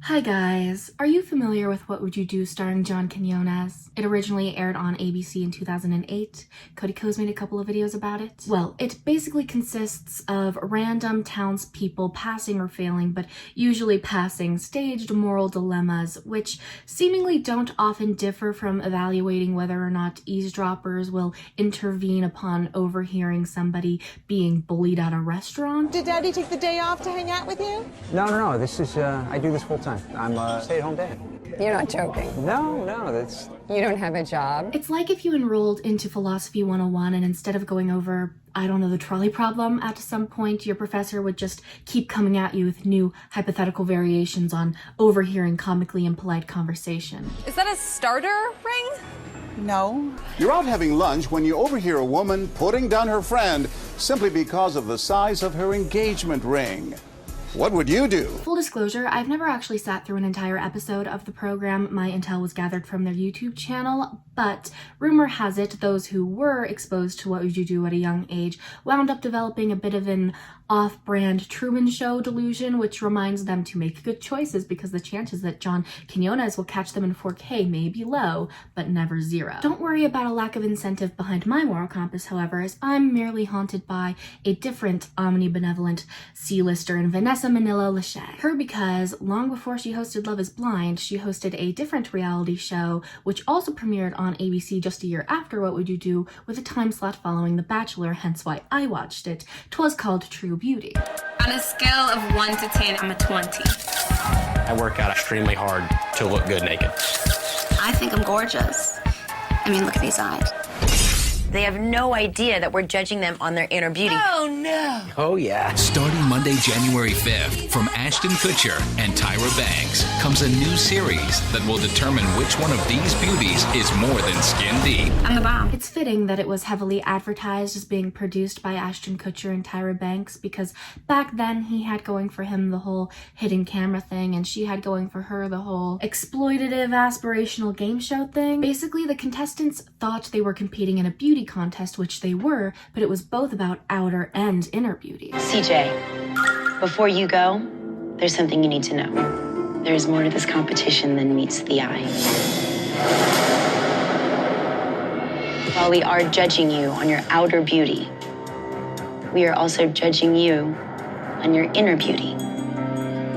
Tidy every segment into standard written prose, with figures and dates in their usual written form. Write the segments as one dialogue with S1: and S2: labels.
S1: Hi guys, are you familiar with What Would You Do starring John Quinones? It originally aired on ABC in 2008. Cody Co's made a couple of videos about it. Well, it basically consists of random townspeople passing or failing, but usually passing staged moral dilemmas, which seemingly don't often differ from evaluating whether or not eavesdroppers will intervene upon overhearing somebody being bullied at a restaurant.
S2: Did Daddy take the day off to hang out with you?
S3: No. This is, I do this full time. I'm a stay-at-home dad.
S4: You're not joking.
S3: No, that's...
S4: You don't have a job?
S1: It's like if you enrolled into Philosophy 101 and instead of going over, I don't know, the trolley problem at some point, your professor would just keep coming at you with new hypothetical variations on overhearing comically impolite conversation.
S5: Is that a starter ring?
S2: No.
S6: You're out having lunch when you overhear a woman putting down her friend simply because of the size of her engagement ring. What would you do?
S1: Full disclosure, I've never actually sat through an entire episode of the program. My intel was gathered from their YouTube channel, but rumor has it those who were exposed to What Would You Do at a young age wound up developing a bit of an off-brand Truman Show delusion, which reminds them to make good choices because the chances that John Quinones will catch them in 4K may be low, but never zero. Don't worry about a lack of incentive behind my moral compass, however, as I'm merely haunted by a different omnibenevolent C-lister in Vanessa Manila Lachey. Her because long before she hosted Love is Blind, she hosted a different reality show, which also premiered on ABC just a year after What Would You Do, with a time slot following The Bachelor, hence why I watched it. 'Twas called True Beauty.
S7: On a scale of 1 to 10, I'm a 20.
S8: I work out extremely hard to look good naked.
S7: I think I'm gorgeous. I mean, look at these eyes.
S9: They have no idea that we're judging them on their inner beauty.
S7: Oh, no.
S8: Oh, yeah.
S10: Starting Monday, January 5th, from Ashton Kutcher and Tyra Banks, comes a new series that will determine which one of these beauties is more than skin deep.
S7: I'm the bomb.
S1: It's fitting that it was heavily advertised as being produced by Ashton Kutcher and Tyra Banks because back then he had going for him the whole hidden camera thing and she had going for her the whole exploitative aspirational game show thing. Basically, the contestants thought they were competing in a beauty contest, which they were, but it was both about outer and inner beauty.
S9: CJ, before you go, there's something you need to know. There's more to this competition than meets the eye. While we are judging you on your outer beauty, we are also judging you on your inner beauty.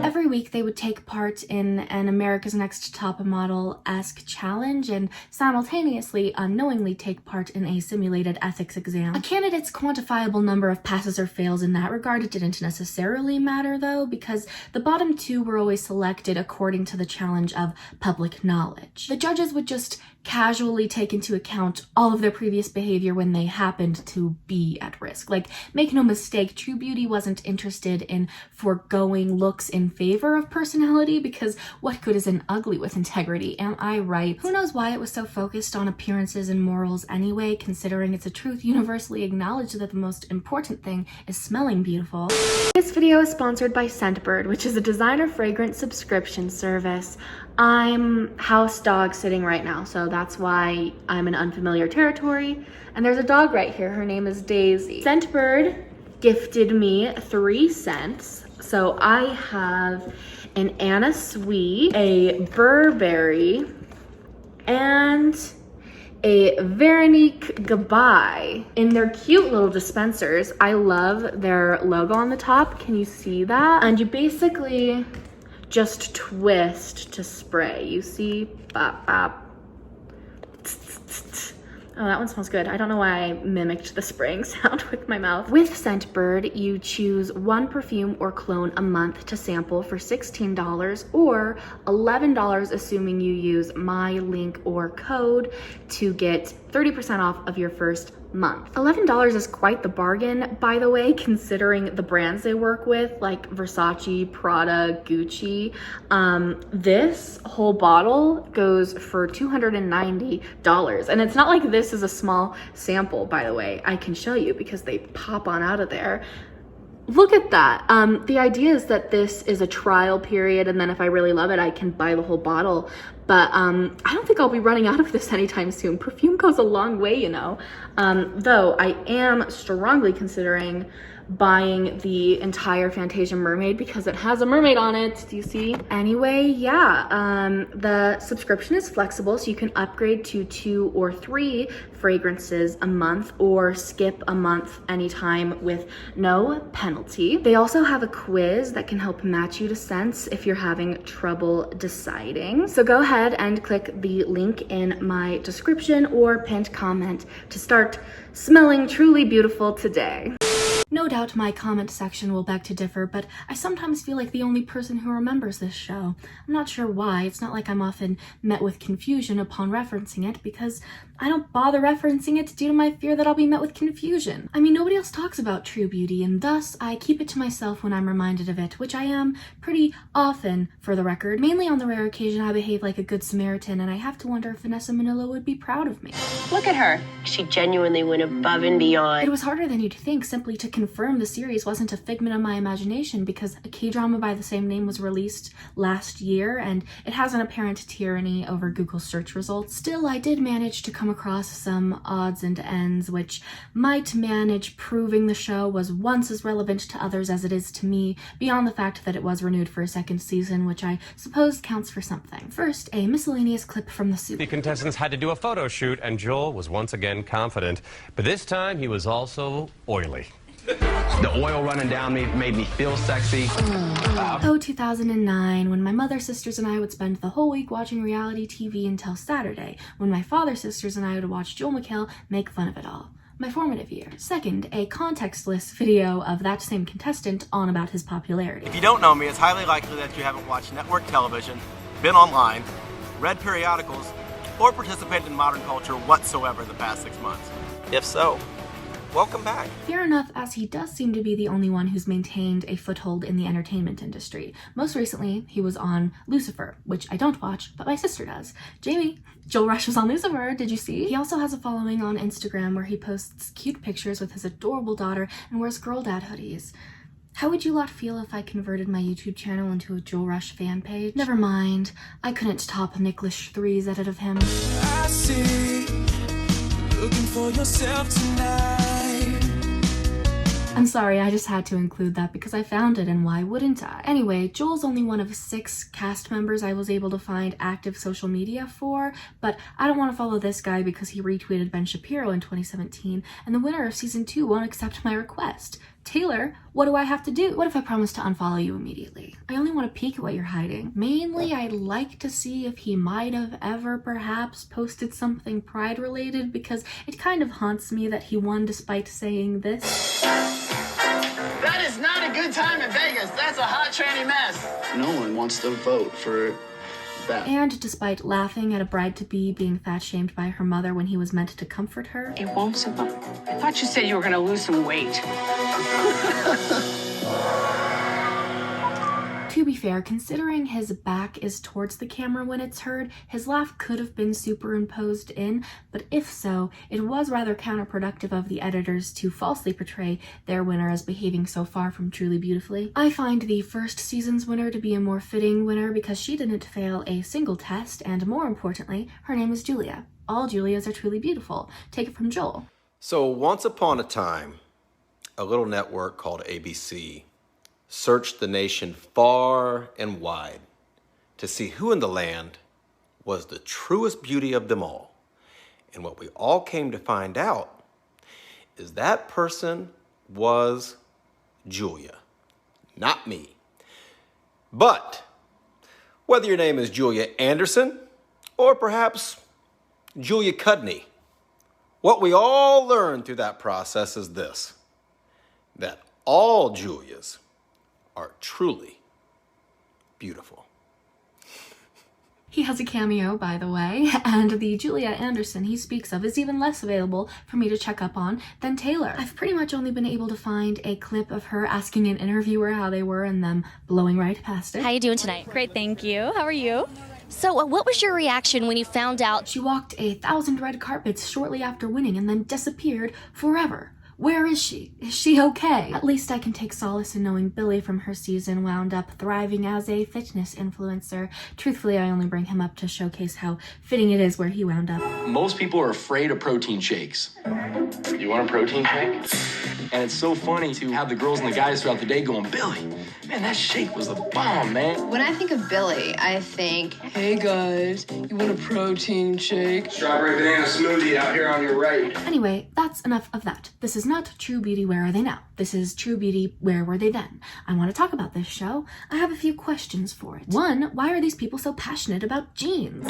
S1: Every week they would take part in an America's Next Top Model-esque challenge and simultaneously unknowingly take part in a simulated ethics exam. A candidate's quantifiable number of passes or fails in that regard didn't necessarily matter though, because the bottom two were always selected according to the challenge of public knowledge. The judges would just casually take into account all of their previous behavior when they happened to be at risk. Like, make no mistake, True Beauty wasn't interested in foregoing looks in favor of personality because what good is an ugly with integrity, am I right? Who knows why it was so focused on appearances and morals anyway, considering it's a truth universally acknowledged that the most important thing is smelling beautiful. This video is sponsored by Scentbird, which is a designer fragrance subscription service. I'm house dog sitting right now, so that's why I'm in unfamiliar territory. And there's a dog right here. Her name is Daisy. Scentbird gifted me 3 scents. So I have an Anna Sweet, a Burberry, and a Veronique Goodbye in their cute little dispensers. I love their logo on the top. Can you see that? And you basically just twist to spray. You see? Bop, bop. Oh, that one smells good. I don't know why I mimicked the spraying sound with my mouth. With Scentbird, you choose 1 perfume or cologne a month to sample for $16 or $11 assuming you use my link or code to get 30% off of your first month. $11 is quite the bargain, by the way, considering the brands they work with, like Versace, Prada, Gucci. This whole bottle goes for $290. And it's not like this is a small sample, by the way. I can show you because they pop on out of there. Look at that. The idea is that this is a trial period, and then if I really love it, I can buy the whole bottle. But I don't think I'll be running out of this anytime soon. Perfume goes a long way, you know. Though I am strongly considering buying the entire Fantasia mermaid because it has a mermaid on it. Do you see? Anyway, yeah, the subscription is flexible, so you can upgrade to 2 or 3 fragrances a month or skip a month anytime with no penalty. They also have a quiz that can help match you to scents if you're having trouble deciding. So go ahead and click the link in my description or pinned comment to start smelling truly beautiful today. No doubt my comment section will beg to differ, but I sometimes feel like the only person who remembers this show. I'm not sure why. It's not like I'm often met with confusion upon referencing it, because I don't bother referencing it due to my fear that I'll be met with confusion. I mean, nobody else talks about True Beauty, and thus I keep it to myself when I'm reminded of it, which I am pretty often, for the record. Mainly on the rare occasion I behave like a good Samaritan, and I have to wonder if Vanessa Manillo would be proud of me.
S9: Look at her. She genuinely went above and beyond.
S1: It was harder than you'd think simply to confirm the series wasn't a figment of my imagination, because a K-drama by the same name was released last year, and it has an apparent tyranny over Google search results. Still, I did manage to come across some odds and ends which might manage proving the show was once as relevant to others as it is to me, beyond the fact that it was renewed for a 2nd season, which I suppose counts for something. First, a miscellaneous clip from the soup.
S8: The contestants had to do a photo shoot, and Joel was once again confident, but this time he was also oily. The oil running down me made me feel sexy.
S1: Oh, 2009, when my mother, sisters, and I would spend the whole week watching reality TV until Saturday, when my father, sisters, and I would watch Joel McHale make fun of it all. My formative years. Second, a contextless video of that same contestant on about his popularity.
S11: If you don't know me, it's highly likely that you haven't watched network television, been online, read periodicals, or participated in modern culture whatsoever the past 6 months. If so, welcome back.
S1: Fair enough, as he does seem to be the only one who's maintained a foothold in the entertainment industry. Most recently, he was on Lucifer, which I don't watch, but my sister does. Jamie, Joel Rush was on Lucifer, did you see? He also has a following on Instagram where he posts cute pictures with his adorable daughter and wears girl dad hoodies. How would you lot feel if I converted my YouTube channel into a Joel Rush fan page? Never mind, I couldn't top Nicklish 3's edit of him.
S12: I see, looking for yourself tonight.
S1: I'm sorry, I just had to include that because I found it, and why wouldn't I? Anyway, Joel's only one of 6 cast members I was able to find active social media for, but I don't want to follow this guy because he retweeted Ben Shapiro in 2017, and the winner of season 2 won't accept my request. Taylor, what do I have to do? What if I promise to unfollow you immediately? I only want to peek at what you're hiding. Mainly, I'd like to see if he might have ever perhaps posted something Pride related, because it kind of haunts me that he won despite saying this.
S13: That is not a good time in Vegas. That's a hot tranny mess.
S14: No one wants to vote for that.
S1: And despite laughing at a bride-to-be being fat-shamed by her mother when he was meant to comfort her.
S15: It won't survive. I thought you said you were going to lose some weight.
S1: To be fair, considering his back is towards the camera when it's heard, his laugh could have been superimposed in, but if so, it was rather counterproductive of the editors to falsely portray their winner as behaving so far from truly beautifully. I find the first season's winner to be a more fitting winner because she didn't fail a single test, and more importantly, her name is Julia. All Julias are truly beautiful. Take it from Joel.
S11: So once upon a time, a little network called ABC searched the nation far and wide to see who in the land was the truest beauty of them all. And what we all came to find out is that person was Julia, not me. But whether your name is Julia Anderson or perhaps Julia Cudney, what we all learned through that process is this, that all Julias are truly beautiful.
S1: He has a cameo, by the way, and the Julia Anderson he speaks of is even less available for me to check up on than Taylor. I've pretty much only been able to find a clip of her asking an interviewer how they were and them blowing right past it.
S16: How you doing tonight? Great, thank you. How are you? So what was your reaction when you found out?
S1: She walked 1,000 red carpets shortly after winning and then disappeared forever. Where is she? Is she okay? At least I can take solace in knowing Billy from her season wound up thriving as a fitness influencer. Truthfully, I only bring him up to showcase how fitting it is where he wound up.
S17: Most people are afraid of protein shakes. You want a protein shake? And it's so funny to have the girls and the guys throughout the day going, Billy, man, that shake was the bomb, man.
S18: When I think of Billy, I think, hey guys, you want a protein shake?
S17: Strawberry banana smoothie out here on your right.
S1: Anyway, that's enough of that. This is not True Beauty, Where Are They Now? This is True Beauty, Where Were They Then? I want to talk about this show. I have a few questions for it. One, why are these people so passionate about jeans?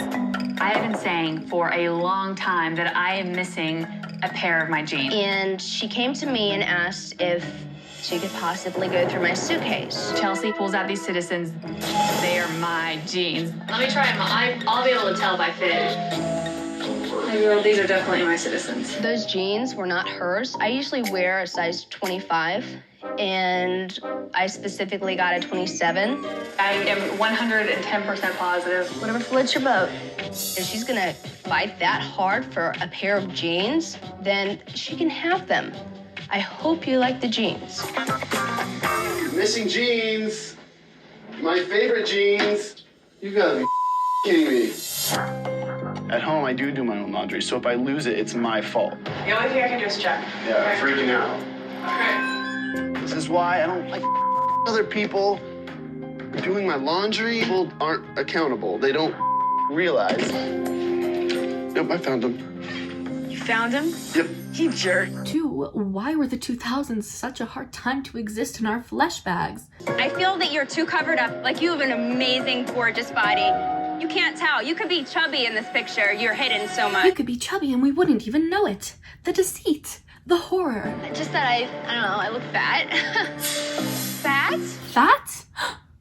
S19: I have been saying for a long time that I am missing a pair of my jeans.
S9: And she came to me and asked if she could possibly go through my suitcase.
S19: Chelsea pulls out these Citizens. They are my jeans. Let me try them. I'll be able to tell by fit. Hey girl, these are definitely my Citizens.
S9: Those jeans were not hers. I usually wear a size 25, and I specifically got a 27.
S19: I am 110% positive.
S9: Whatever floats your boat. If she's gonna fight that hard for a pair of jeans, then she can have them. I hope you like the jeans.
S14: Missing jeans. My favorite jeans. You gotta be kidding me. At home, I do my own laundry, so if I lose it, it's my fault.
S19: The only thing I can do is check.
S14: Yeah, I'm freaking out.
S19: Okay.
S14: This is why I don't like other people doing my laundry. People aren't accountable. They don't realize. Nope, I found them.
S19: You found him?
S14: Yep.
S19: You jerk.
S1: 2, why were the 2000s such a hard time to exist in our flesh bags?
S16: I feel that you're too covered up. Like, you have an amazing, gorgeous body. You can't tell. You could be chubby in this picture. You're hidden so much.
S1: You could be chubby and we wouldn't even know it. The deceit. The horror.
S9: Just that I don't know, I look fat.
S16: Fat?
S1: Fat?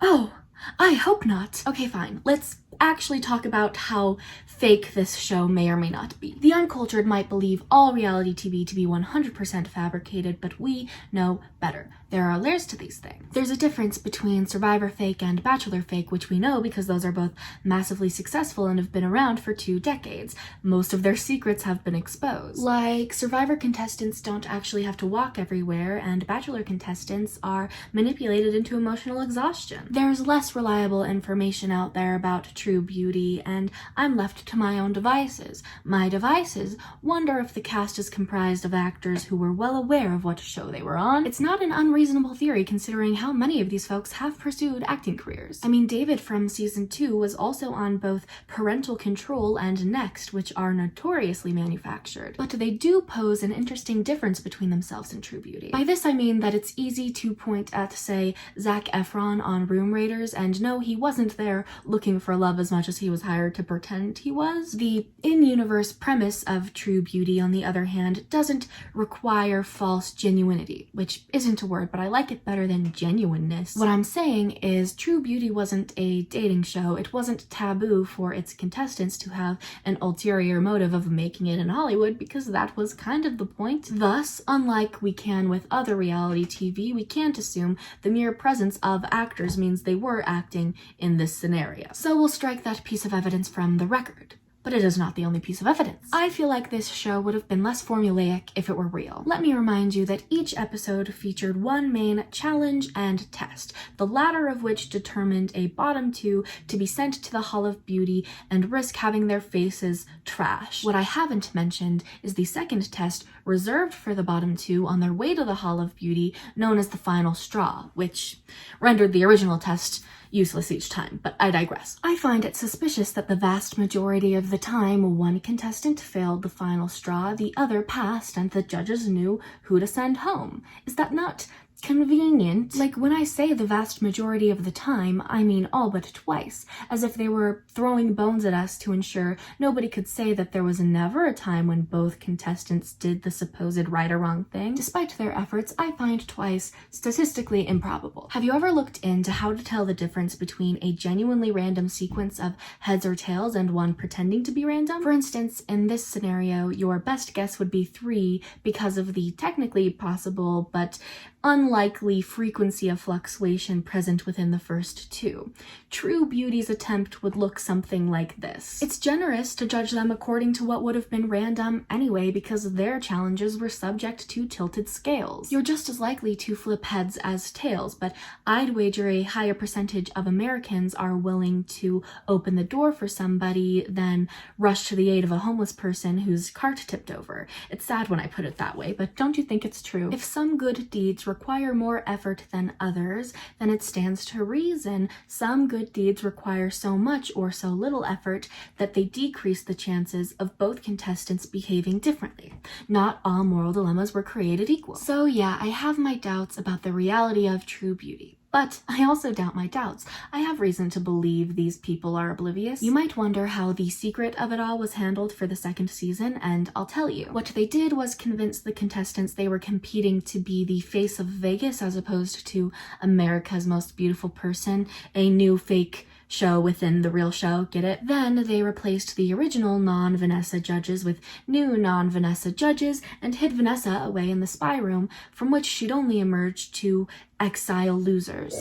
S1: Oh, I hope not. Okay, fine. Let's actually talk about how fake this show may or may not be. The uncultured might believe all reality TV to be 100% fabricated, but we know better. There are layers to these things. There's a difference between Survivor fake and Bachelor fake, which we know because those are both massively successful and have been around for 2 decades. Most of their secrets have been exposed. Like, Survivor contestants don't actually have to walk everywhere, and Bachelor contestants are manipulated into emotional exhaustion. There's less reliable information out there about True Beauty, and I'm left to my own devices. My devices wonder if the cast is comprised of actors who were well aware of what show they were on. It's not an unreasonable theory considering how many of these folks have pursued acting careers. I mean, David from season 2 was also on both Parental Control and Next, which are notoriously manufactured. But they do pose an interesting difference between themselves and True Beauty. By this I mean that it's easy to point at, say, Zac Efron on Room Raiders, and no, he wasn't there looking for love as much as he was hired to pretend he was. The in-universe premise of True Beauty, on the other hand, doesn't require false genuinity, which isn't a word, but I like it better than genuineness. What I'm saying is True Beauty wasn't a dating show. It wasn't taboo for its contestants to have an ulterior motive of making it in Hollywood, because that was kind of the point. Thus, unlike we can with other reality TV, we can't assume the mere presence of actors means they were acting in this scenario. So we'll strike that piece of evidence from the record. But it is not the only piece of evidence. I feel like this show would have been less formulaic if it were real. Let me remind you that each episode featured one main challenge and test, the latter of which determined a bottom 2 to be sent to the Hall of Beauty and risk having their faces trashed. What I haven't mentioned is the second test reserved for the bottom 2 on their way to the Hall of Beauty, known as the final straw, which rendered the original test useless each time, but I digress. I find it suspicious that the vast majority of the time one contestant failed the final straw, the other passed, and the judges knew who to send home. Is that not convenient? Like, when I say the vast majority of the time, I mean all but twice, as if they were throwing bones at us to ensure nobody could say that there was never a time when both contestants did the supposed right or wrong thing. Despite their efforts, I find twice statistically improbable. Have you ever looked into how to tell the difference between a genuinely random sequence of heads or tails and one pretending to be random? For instance, in this scenario, your best guess would be 3 because of the technically possible but unlikely frequency of fluctuation present within the first two. True Beauty's attempt would look something like this. It's generous to judge them according to what would have been random anyway, because their challenges were subject to tilted scales. You're just as likely to flip heads as tails, but I'd wager a higher percentage of Americans are willing to open the door for somebody than rush to the aid of a homeless person whose cart tipped over. It's sad when I put it that way, but don't you think it's true? If some good deeds require more effort than others, then it stands to reason some good deeds require so much or so little effort that they decrease the chances of both contestants behaving differently. Not all moral dilemmas were created equal. So yeah, I have my doubts about the reality of True Beauty. But I also doubt my doubts. I have reason to believe these people are oblivious. You might wonder how the secret of it all was handled for the second season, and I'll tell you. What they did was convince the contestants they were competing to be the face of Vegas as opposed to America's Most Beautiful Person, a new fake show within the real show, get it? Then they replaced the original non-Vanessa judges with new non-Vanessa judges and hid Vanessa away in the spy room, from which she'd only emerged to exile losers.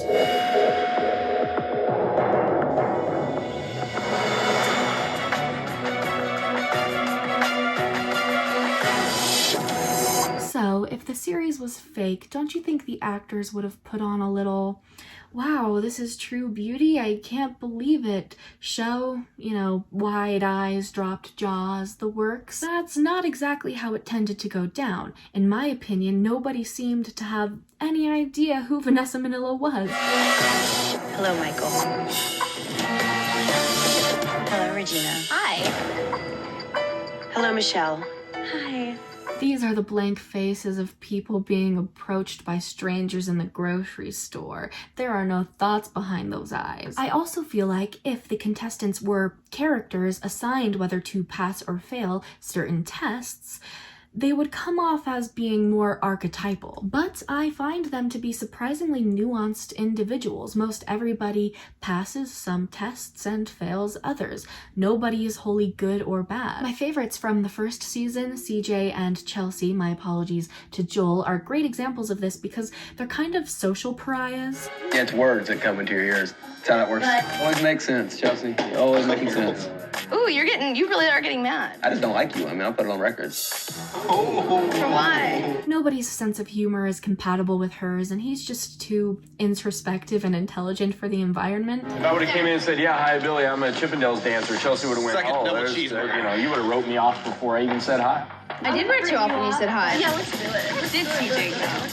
S1: So, if the series was fake, don't you think the actors would have put on a little, wow, this is True Beauty, I can't believe it show, you know, wide eyes, dropped jaws, the works? That's not exactly how it tended to go down. In my opinion, nobody seemed to have any idea who Vanessa Manillo was.
S9: Hello, Michael. Hello, Regina. Hi. Hello, Michelle. Hi.
S1: These are the blank faces of people being approached by strangers in the grocery store. There are no thoughts behind those eyes. I also feel like if the contestants were characters assigned whether to pass or fail certain tests, they would come off as being more archetypal, but I find them to be surprisingly nuanced individuals. Most everybody passes some tests and fails others. Nobody is wholly good or bad. My favorites from the first season, CJ and Chelsea, my apologies to Joel, are great examples of this because they're kind of social pariahs.
S17: Yeah, it's words that come into your ears. That's how that works. Always makes sense, Chelsea. You're always making sense.
S9: Ooh, you really are getting mad.
S17: I just don't like you. I mean, I'll put it on record.
S9: Why?
S1: Nobody's sense of humor is compatible with hers, and he's just too introspective and intelligent for the environment.
S17: If I would have came in and said, yeah, hi, Billy, I'm a Chippendales dancer, Chelsea would have went, you would have wrote me off before I even said hi.
S18: I did write you off when you said hi.
S19: Yeah, let's do it. Did CJ know?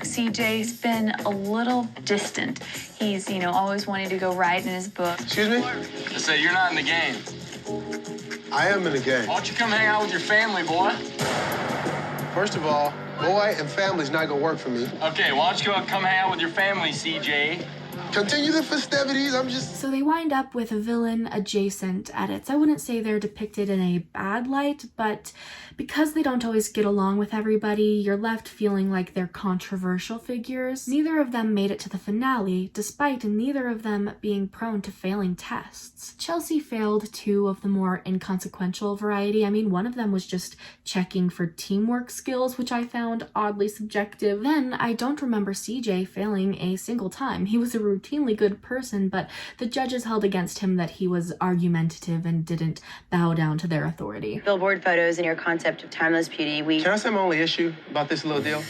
S19: CJ's been a little distant. He's, always wanting to go write in his book.
S17: Excuse me? I said, you're not in the game.
S20: I am in the game.
S17: Why don't you come hang out with your family, boy?
S20: First of all, boy and family's not gonna work for me.
S17: Okay, why don't you come hang out with your family, CJ?
S20: Continue the festivities,
S1: So they wind up with villain-adjacent edits. I wouldn't say they're depicted in a bad light, but because they don't always get along with everybody, you're left feeling like they're controversial figures. Neither of them made it to the finale, despite neither of them being prone to failing tests. Chelsea failed two of the more inconsequential variety. I mean, one of them was just checking for teamwork skills, which I found oddly subjective. Then I don't remember CJ failing a single time. He was a routinely good person, but the judges held against him that he was argumentative and didn't bow down to their authority.
S9: Billboard photos and your concept of timeless beauty.
S20: Can I say my only issue about this little deal?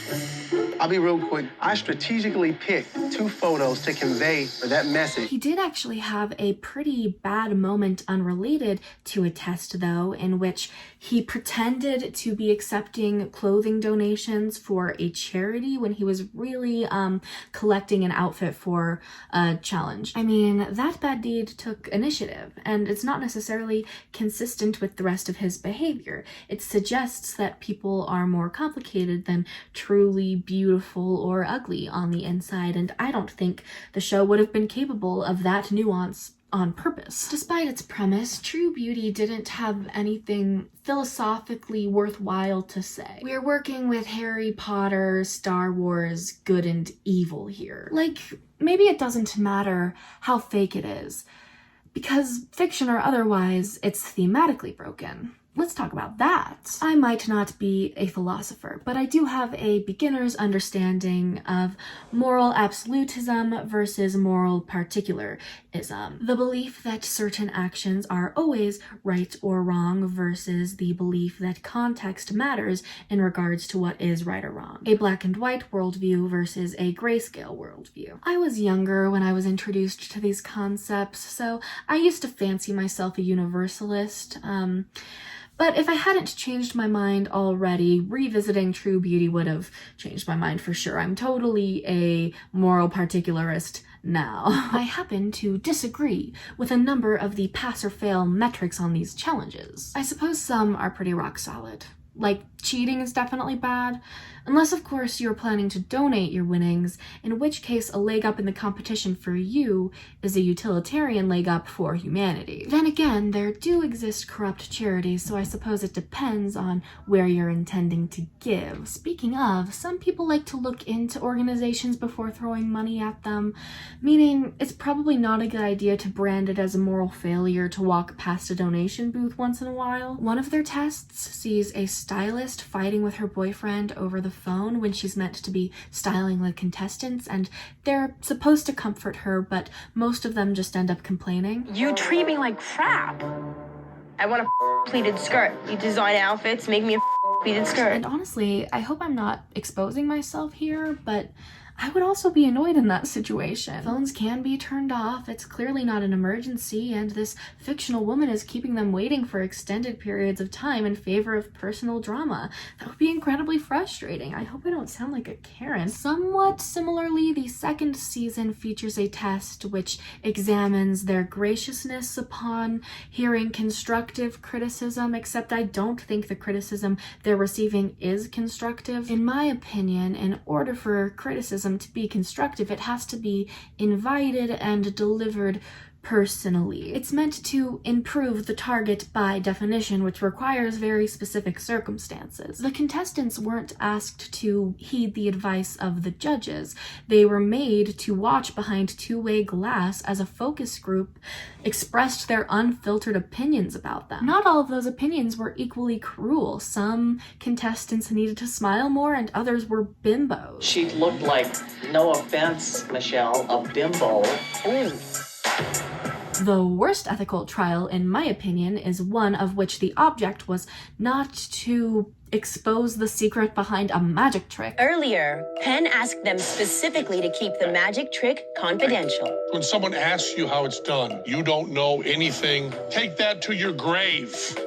S20: I'll be real quick. I strategically picked two photos to convey that message.
S1: He did actually have a pretty bad moment unrelated to a test, though, in which he pretended to be accepting clothing donations for a charity when he was really collecting an outfit for a challenge. I mean, that bad deed took initiative, and it's not necessarily consistent with the rest of his behavior. It suggests that people are more complicated than truly beautiful or ugly on the inside, and I don't think the show would have been capable of that nuance on purpose. Despite its premise, True Beauty didn't have anything philosophically worthwhile to say. We're working with Harry Potter, Star Wars, good and evil here. Like, maybe it doesn't matter how fake it is, because fiction or otherwise, it's thematically broken. let's talk about that. I might not be a philosopher, but I do have a beginner's understanding of moral absolutism versus moral particularism. The belief that certain actions are always right or wrong versus the belief that context matters in regards to what is right or wrong. A black and white worldview versus a grayscale worldview. I was younger when I was introduced to these concepts, so I used to fancy myself a universalist. But if I hadn't changed my mind already, revisiting True Beauty would have changed my mind for sure. I'm totally a moral particularist now. I happen to disagree with a number of the pass or fail metrics on these challenges. I suppose some are pretty rock solid. Like, cheating is definitely bad, unless of course you're planning to donate your winnings, in which case a leg up in the competition for you is a utilitarian leg up for humanity. Then again, there do exist corrupt charities, so I suppose it depends on where you're intending to give. Speaking of, some people like to look into organizations before throwing money at them, meaning it's probably not a good idea to brand it as a moral failure to walk past a donation booth once in a while. One of their tests sees a stylist fighting with her boyfriend over the phone when she's meant to be styling the contestants, and they're supposed to comfort her, but most of them just end up complaining.
S9: You treat me like crap. I want a pleated skirt. You design outfits, make me a pleated skirt.
S1: And honestly, I hope I'm not exposing myself here, but I would also be annoyed in that situation. Phones can be turned off, it's clearly not an emergency, and this fictional woman is keeping them waiting for extended periods of time in favor of personal drama. That would be incredibly frustrating. I hope I don't sound like a Karen. Somewhat similarly, the second season features a test which examines their graciousness upon hearing constructive criticism, except I don't think the criticism they're receiving is constructive. In my opinion, in order for criticism to be constructive, it has to be invited and delivered personally. It's meant to improve the target by definition, which requires very specific circumstances. The contestants weren't asked to heed the advice of the judges. They were made to watch behind two-way glass as a focus group expressed their unfiltered opinions about them. Not all of those opinions were equally cruel. Some contestants needed to smile more and others were bimbos.
S21: She looked like, no offense, Michelle, a bimbo. Ooh.
S1: The worst ethical trial, in my opinion, is one of which the object was not to expose the secret behind a magic trick.
S22: Earlier, Penn asked them specifically to keep the magic trick confidential.
S23: When someone asks you how it's done, you don't know anything, take that to your grave.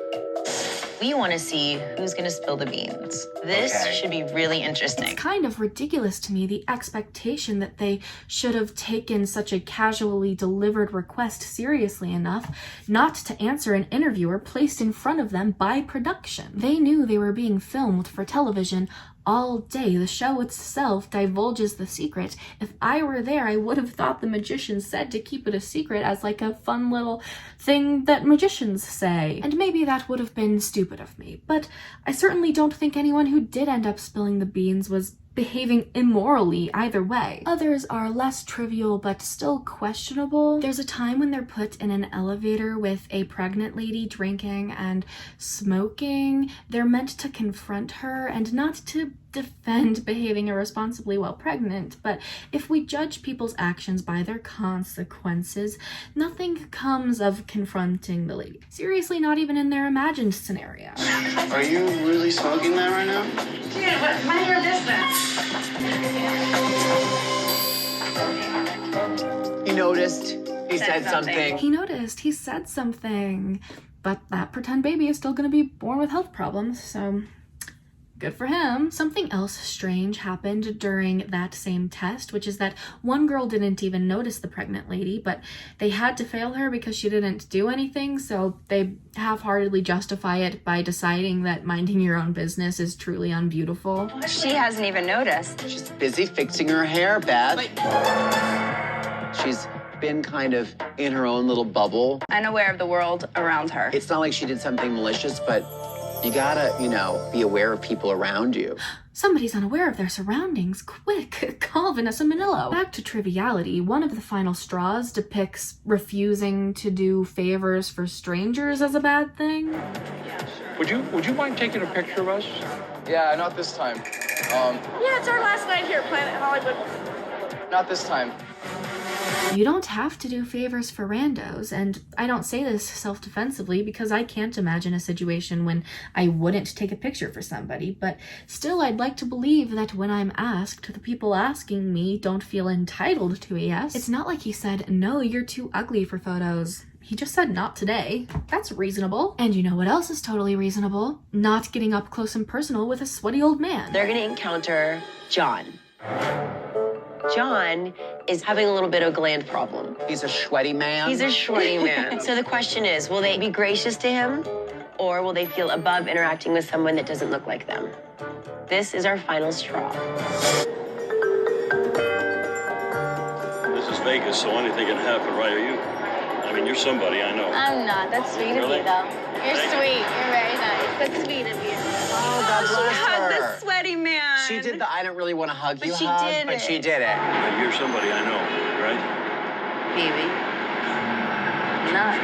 S22: We want to see who's going to spill the beans. This should be really interesting.
S1: It's kind of ridiculous to me, the expectation that they should have taken such a casually delivered request seriously enough not to answer an interviewer placed in front of them by production. They knew they were being filmed for television all day. The show itself divulges the secret. If I were there, I would have thought the magician said to keep it a secret as like a fun little thing that magicians say. And maybe that would have been stupid of me, but I certainly don't think anyone who did end up spilling the beans was behaving immorally either way. Others are less trivial but still questionable. There's a time when they're put in an elevator with a pregnant lady drinking and smoking. They're meant to confront her and not to defend behaving irresponsibly while pregnant, but if we judge people's actions by their consequences, nothing comes of confronting the lady. Seriously, not even in their imagined scenario.
S14: Are you really smoking that right now?
S19: Dude, what? Mind your business.
S21: He noticed. He said something.
S1: He noticed. He said something. But that pretend baby is still gonna be born with health problems, so good for him. Something else strange happened during that same test, which is that one girl didn't even notice the pregnant lady, but they had to fail her because she didn't do anything, so they half-heartedly justify it by deciding that minding your own business is truly unbeautiful.
S16: She hasn't even noticed.
S21: She's busy fixing her hair, Beth. She's been kind of in her own little bubble.
S16: Unaware of the world around her.
S21: It's not like she did something malicious, but you gotta, be aware of people around you.
S1: Somebody's unaware of their surroundings. Quick, call Vanessa Manillo. Back to triviality, one of the final straws depicts refusing to do favors for strangers as a bad thing.
S19: Yeah, sure.
S17: Would you mind taking a picture of us?
S3: Yeah, not this time.
S16: Yeah, it's our last night here at Planet Hollywood.
S3: Not this time.
S1: You don't have to do favors for randos, and I don't say this self-defensively because I can't imagine a situation when I wouldn't take a picture for somebody, but still I'd like to believe that when I'm asked, the people asking me don't feel entitled to a yes. It's not like he said, no, you're too ugly for photos. He just said not today. That's reasonable. And you know what else is totally reasonable? Not getting up close and personal with a sweaty old man.
S22: They're gonna encounter John. John is having a little bit of a gland problem.
S21: He's a sweaty man.
S22: He's a sweaty man. So the question is, will they be gracious to him, or will they feel above interacting with someone that doesn't look like them? This is our final straw.
S4: This is Vegas, so anything can happen, right? Are you? I mean, you're somebody, I know.
S16: I'm not. That's sweet of you, though. You're sweet. You're very nice. That's sweet of you.
S21: Oh, God bless her.
S16: The sweaty man.
S21: She did the I don't really want to hug you
S22: she
S21: hug,
S22: did
S21: but
S22: it.
S21: she did it.
S4: You're somebody, I know, right?
S16: Baby. Not.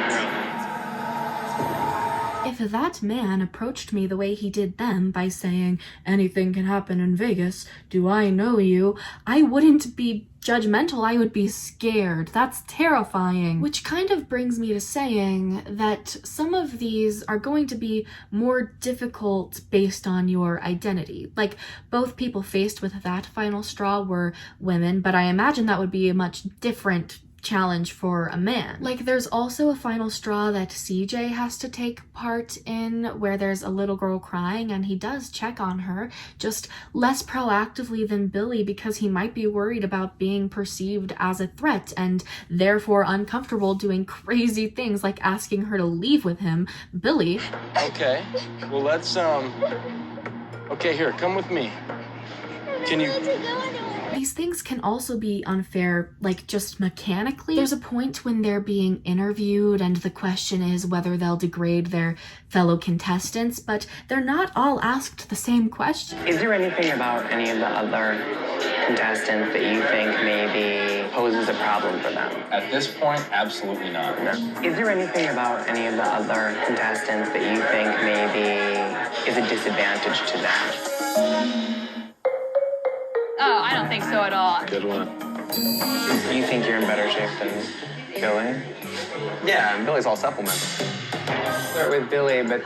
S1: If that man approached me the way he did them by saying, anything can happen in Vegas, do I know you? I wouldn't be judgmental, I would be scared. That's terrifying. Which kind of brings me to saying that some of these are going to be more difficult based on your identity. Like, both people faced with that final straw were women, but I imagine that would be a much different challenge for a man. Like, there's also a final straw that CJ has to take part in where there's a little girl crying and he does check on her, just less proactively than Billy because he might be worried about being perceived as a threat and therefore uncomfortable doing crazy things like asking her to leave with him. Billy.
S17: Okay, well let's, okay, here, come with me. Can you...
S1: These things can also be unfair, like just mechanically. There's a point when they're being interviewed and the question is whether they'll degrade their fellow contestants, but they're not all asked the same question.
S3: Is there anything about any of the other contestants that you think maybe poses a problem for them?
S17: At this point, absolutely not.
S3: No. Is there anything about any of the other contestants that you think maybe is a disadvantage to them?
S19: Oh, I don't think so at all.
S4: Good one.
S3: You think you're in better shape than Billy? Yeah, and Billy's all supplements. Start with Billy, but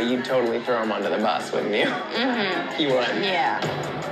S3: you'd totally throw him under the bus, wouldn't you?
S16: Mm-hmm.
S3: You would.
S16: Yeah.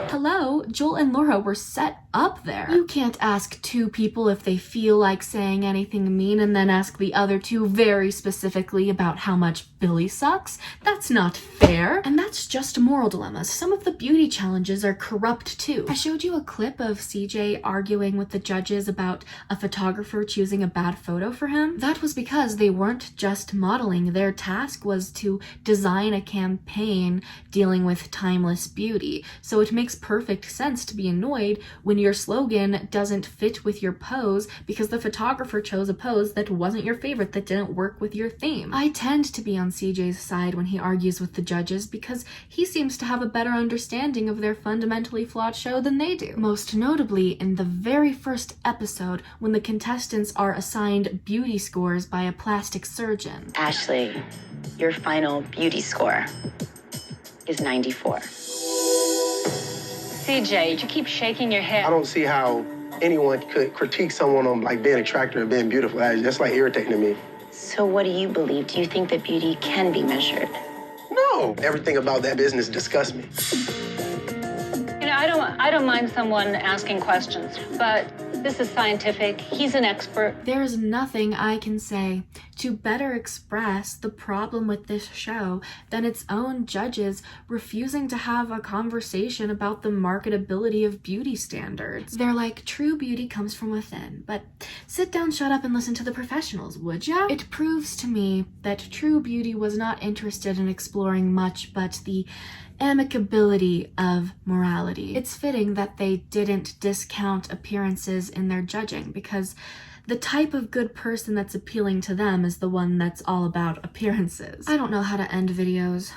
S1: Hello, Joel and Laura were set up there. You can't ask two people if they feel like saying anything mean and then ask the other two very specifically about how much Billy sucks. That's not fair. And that's just moral dilemmas. Some of the beauty challenges are corrupt too. I showed you a clip of CJ arguing with the judges about a photographer choosing a bad photo for him. That was because they weren't just modeling. Their task was to design a campaign dealing with timeless beauty. So it makes perfect sense to be annoyed when your slogan doesn't fit with your pose because the photographer chose a pose that wasn't your favorite, that didn't work with your theme. I tend to be on CJ's side when he argues with the judges because he seems to have a better understanding of their fundamentally flawed show than they do. Most notably in the very first episode when the contestants are assigned beauty scores by a plastic surgeon.
S22: Ashley, your final beauty score is 94.
S19: CJ, you keep shaking your head.
S20: I don't see how anyone could critique someone on like being attractive and being beautiful. That's like irritating to me.
S22: So what do you believe? Do you think that beauty can be measured?
S20: No. Everything about that business disgusts me.
S19: You know, I don't mind someone asking questions, but this is scientific. He's an expert.
S1: There's nothing I can say to better express the problem with this show than its own judges refusing to have a conversation about the marketability of beauty standards. They're like, true beauty comes from within, but sit down, shut up, and listen to the professionals, would ya? It proves to me that true beauty was not interested in exploring much but the amicability of morality. It's fitting that they didn't discount appearances in their judging because the type of good person that's appealing to them is the one that's all about appearances. I don't know how to end videos.